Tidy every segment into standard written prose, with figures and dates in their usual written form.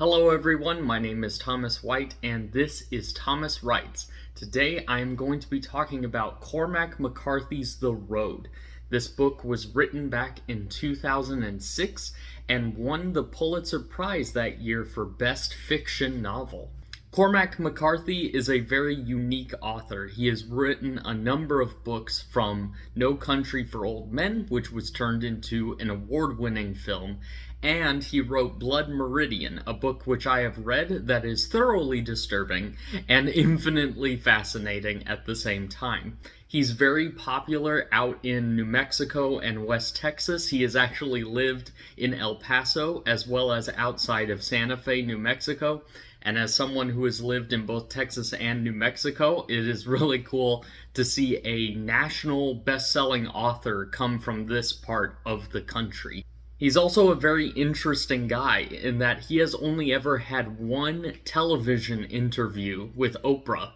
Hello everyone, my name is Thomas White and this is Thomas Writes. Today I am going to be talking about Cormac McCarthy's The Road. This book was written back in 2006 and won the Pulitzer Prize that year for Best Fiction Novel. Cormac McCarthy is a very unique author. He has written a number of books, from No Country for Old Men, which was turned into an award-winning film, and he wrote Blood Meridian, a book which I have read that is thoroughly disturbing and infinitely fascinating at the same time. He's very popular out in New Mexico and West Texas. He has actually lived in El Paso as well as outside of Santa Fe, New Mexico. And as someone who has lived in both Texas and New Mexico, it is really cool to see a national best-selling author come from this part of the country. He's also a very interesting guy in that he has only ever had one television interview with Oprah,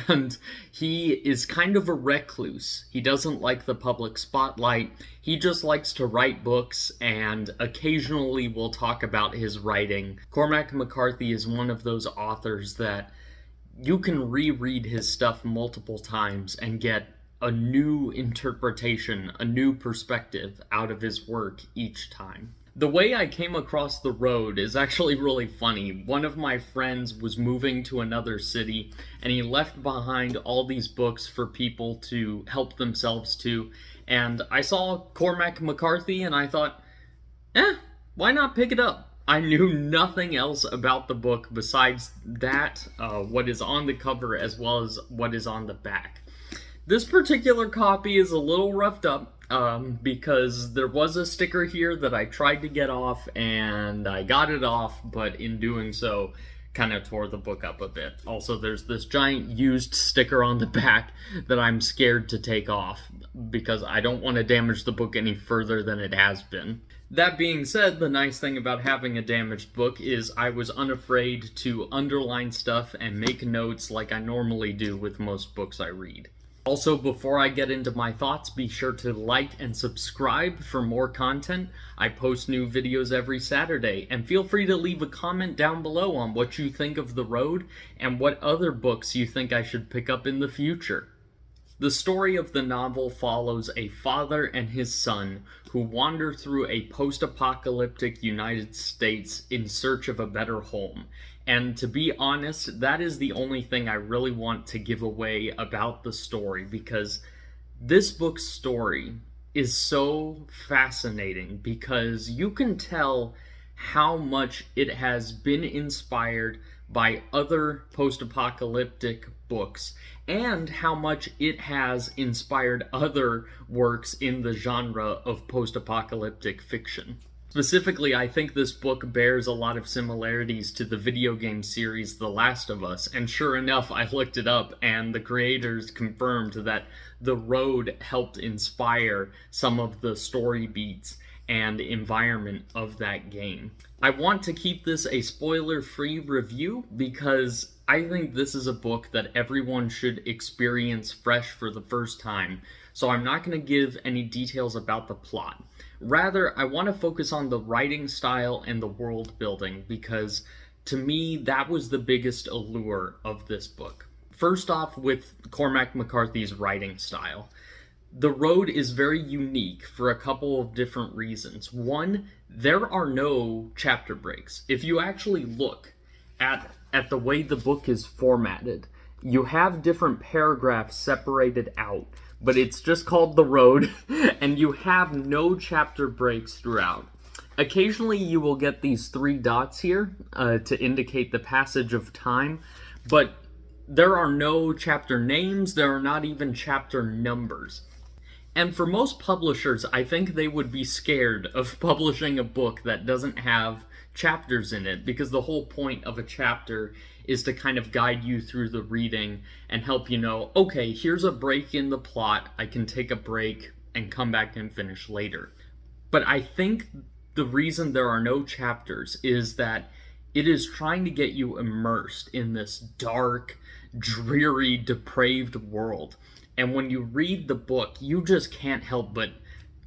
and he is kind of a recluse. He doesn't like the public spotlight. He just likes to write books and occasionally will talk about his writing. Cormac McCarthy is one of those authors that you can reread his stuff multiple times and get a new interpretation, a new perspective out of his work each time. The way I came across The Road is actually really funny. One of my friends was moving to another city, and he left behind all these books for people to help themselves to, and I saw Cormac McCarthy, and I thought, why not pick it up? I knew nothing else about the book besides that, what is on the cover as well as what is on the back. This particular copy is a little roughed up because there was a sticker here that I tried to get off and I got it off, but in doing so kind of tore the book up a bit. Also, there's this giant used sticker on the back that I'm scared to take off because I don't want to damage the book any further than it has been. That being said, the nice thing about having a damaged book is I was unafraid to underline stuff and make notes like I normally do with most books I read. Also, before I get into my thoughts, be sure to like and subscribe for more content. I post new videos every Saturday, and feel free to leave a comment down below on what you think of The Road and what other books you think I should pick up in the future. The story of the novel follows a father and his son who wander through a post-apocalyptic United States in search of a better home. And to be honest, that is the only thing I really want to give away about the story, because this book's story is so fascinating because you can tell how much it has been inspired by other post-apocalyptic books and how much it has inspired other works in the genre of post-apocalyptic fiction. Specifically, I think this book bears a lot of similarities to the video game series The Last of Us, and sure enough, I looked it up, and the creators confirmed that The Road helped inspire some of the story beats and environment of that game. I want to keep this a spoiler-free review because I think this is a book that everyone should experience fresh for the first time, so I'm not going to give any details about the plot. Rather, I want to focus on the writing style and the world building because, to me, that was the biggest allure of this book. First off, with Cormac McCarthy's writing style. The Road is very unique for a couple of different reasons. One, there are no chapter breaks. If you actually look at the way the book is formatted, you have different paragraphs separated out, but it's just called The Road, and you have no chapter breaks throughout. Occasionally you will get these 3 dots here to indicate the passage of time, but there are no chapter names, there are not even chapter numbers. And for most publishers, I think they would be scared of publishing a book that doesn't have chapters in it, because the whole point of a chapter is to kind of guide you through the reading and help you know, okay, here's a break in the plot, I can take a break and come back and finish later. But I think the reason there are no chapters is that it is trying to get you immersed in this dark, dreary, depraved world. And when you read the book, you just can't help but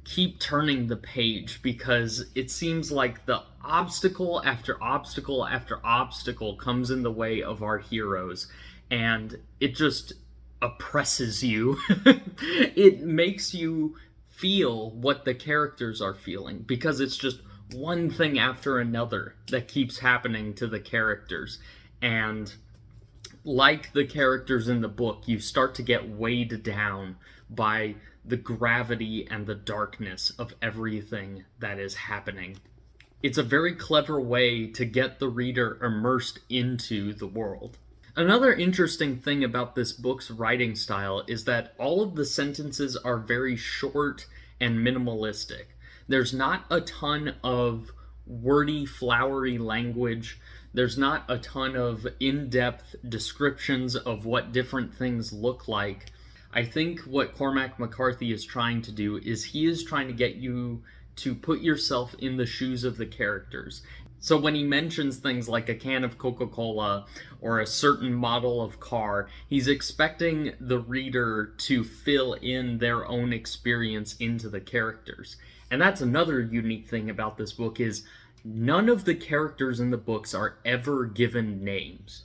keep turning the page because it seems like the obstacle after obstacle after obstacle comes in the way of our heroes, and it just oppresses you. It makes you feel what the characters are feeling because it's just one thing after another that keeps happening to the characters. And like the characters in the book, you start to get weighed down by the gravity and the darkness of everything that is happening. It's a very clever way to get the reader immersed into the world. Another interesting thing about this book's writing style is that all of the sentences are very short and minimalistic. There's not a ton of wordy, flowery language. There's not a ton of in-depth descriptions of what different things look like. I think what Cormac McCarthy is trying to do is he is trying to get you to put yourself in the shoes of the characters. So when he mentions things like a can of Coca-Cola or a certain model of car, he's expecting the reader to fill in their own experience into the characters. And that's another unique thing about this book is none of the characters in the books are ever given names.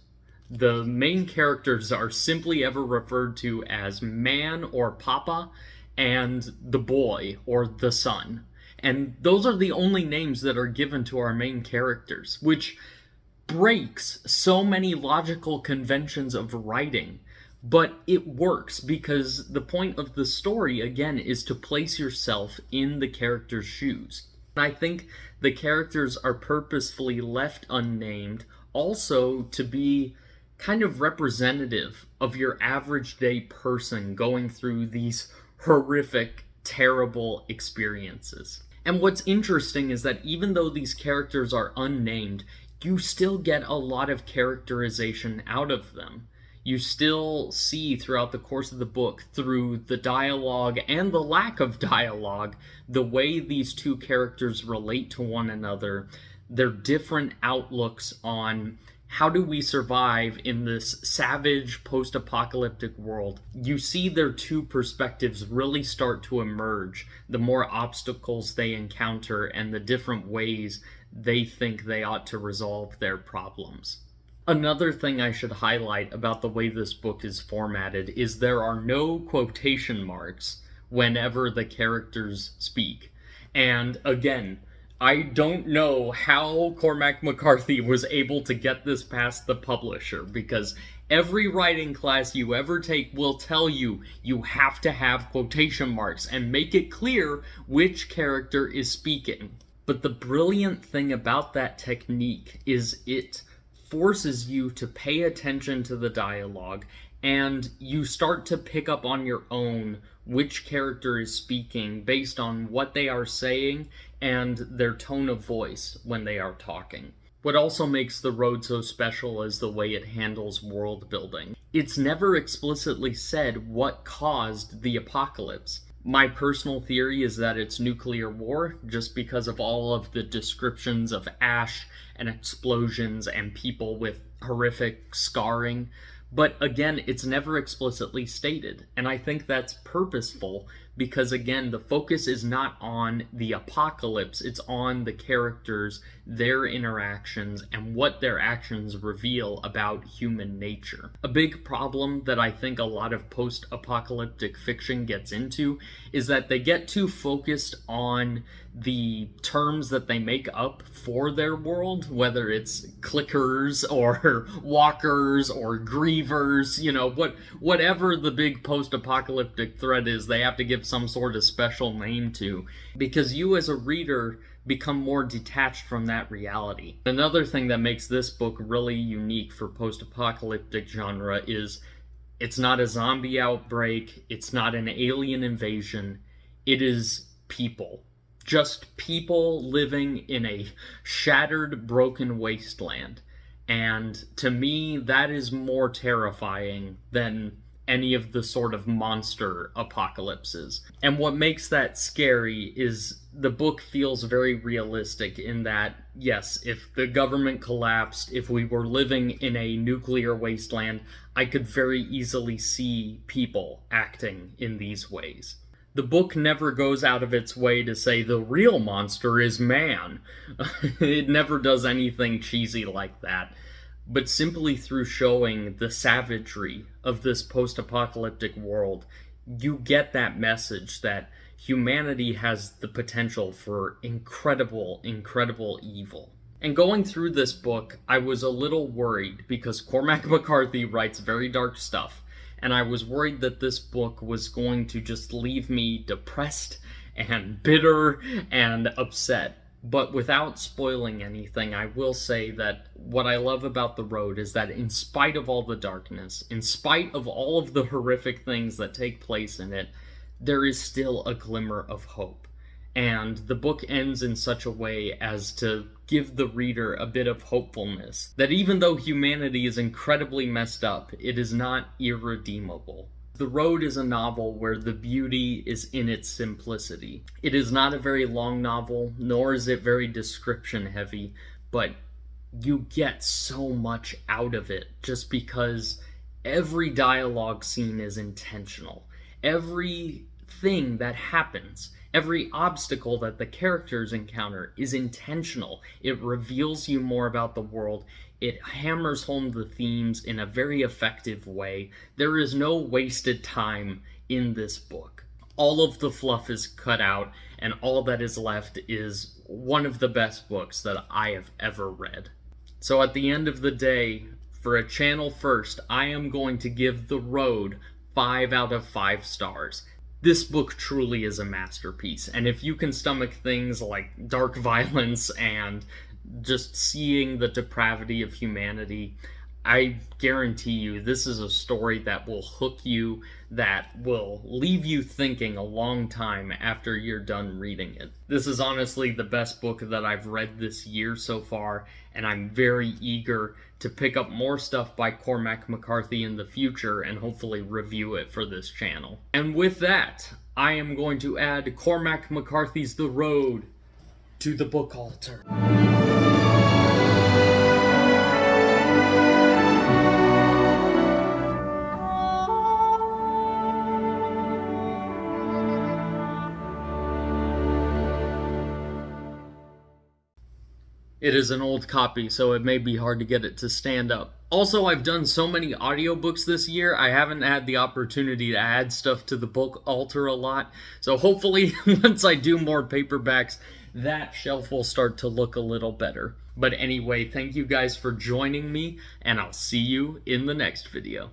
The main characters are simply ever referred to as man or papa and the boy or the son. And those are the only names that are given to our main characters, which breaks so many logical conventions of writing. But it works because the point of the story, again, is to place yourself in the character's shoes. And I think the characters are purposefully left unnamed also to be kind of representative of your average day person going through these horrific, terrible experiences. And what's interesting is that even though these characters are unnamed, you still get a lot of characterization out of them. You still see throughout the course of the book, through the dialogue and the lack of dialogue, the way these two characters relate to one another, their different outlooks on how do we survive in this savage post-apocalyptic world. You see their two perspectives really start to emerge the more obstacles they encounter and the different ways they think they ought to resolve their problems. Another thing I should highlight about the way this book is formatted is there are no quotation marks whenever the characters speak. And again, I don't know how Cormac McCarthy was able to get this past the publisher, because every writing class you ever take will tell you you have to have quotation marks and make it clear which character is speaking. But the brilliant thing about that technique is it forces you to pay attention to the dialogue, and you start to pick up on your own which character is speaking based on what they are saying and their tone of voice when they are talking. What also makes The Road so special is the way it handles world building. It's never explicitly said what caused the apocalypse. My personal theory is that it's nuclear war, just because of all of the descriptions of ash and explosions and people with horrific scarring. But again, it's never explicitly stated, and I think that's purposeful because, again, the focus is not on the apocalypse, it's on the characters, their interactions, and what their actions reveal about human nature. A big problem that I think a lot of post-apocalyptic fiction gets into is that they get too focused on the terms that they make up for their world, whether it's clickers or walkers or grievers, whatever the big post-apocalyptic threat is, they have to give some sort of special name to, because you as a reader become more detached from that reality. Another thing that makes this book really unique for post-apocalyptic genre is it's not a zombie outbreak, it's not an alien invasion, it is people. Just people living in a shattered, broken wasteland. And to me, that is more terrifying than any of the sort of monster apocalypses. And what makes that scary is the book feels very realistic in that, yes, if the government collapsed, if we were living in a nuclear wasteland, I could very easily see people acting in these ways. The book never goes out of its way to say the real monster is man. It never does anything cheesy like that. But simply through showing the savagery of this post-apocalyptic world, you get that message that humanity has the potential for incredible, incredible evil. And going through this book, I was a little worried because Cormac McCarthy writes very dark stuff, and I was worried that this book was going to just leave me depressed and bitter and upset. But without spoiling anything, I will say that what I love about The Road is that in spite of all the darkness, in spite of all of the horrific things that take place in it, there is still a glimmer of hope. And the book ends in such a way as to give the reader a bit of hopefulness, that even though humanity is incredibly messed up, it is not irredeemable. The Road is a novel where the beauty is in its simplicity. It is not a very long novel, nor is it very description heavy, but you get so much out of it just because every dialogue scene is intentional. Everything that happens, every obstacle that the characters encounter is intentional. It reveals you more about the world. It hammers home the themes in a very effective way. There is no wasted time in this book. All of the fluff is cut out, and all that is left is one of the best books that I have ever read. So at the end of the day, for a channel first, I am going to give The Road 5 out of 5 stars. This book truly is a masterpiece, and if you can stomach things like dark violence and just seeing the depravity of humanity, I guarantee you this is a story that will hook you, that will leave you thinking a long time after you're done reading it. This is honestly the best book that I've read this year so far, and I'm very eager to pick up more stuff by Cormac McCarthy in the future and hopefully review it for this channel. And with that, I am going to add Cormac McCarthy's The Road to the book altar. It is an old copy, so it may be hard to get it to stand up. Also, I've done so many audiobooks this year, I haven't had the opportunity to add stuff to the book altar a lot. So hopefully, once I do more paperbacks, that shelf will start to look a little better. But anyway, thank you guys for joining me, and I'll see you in the next video.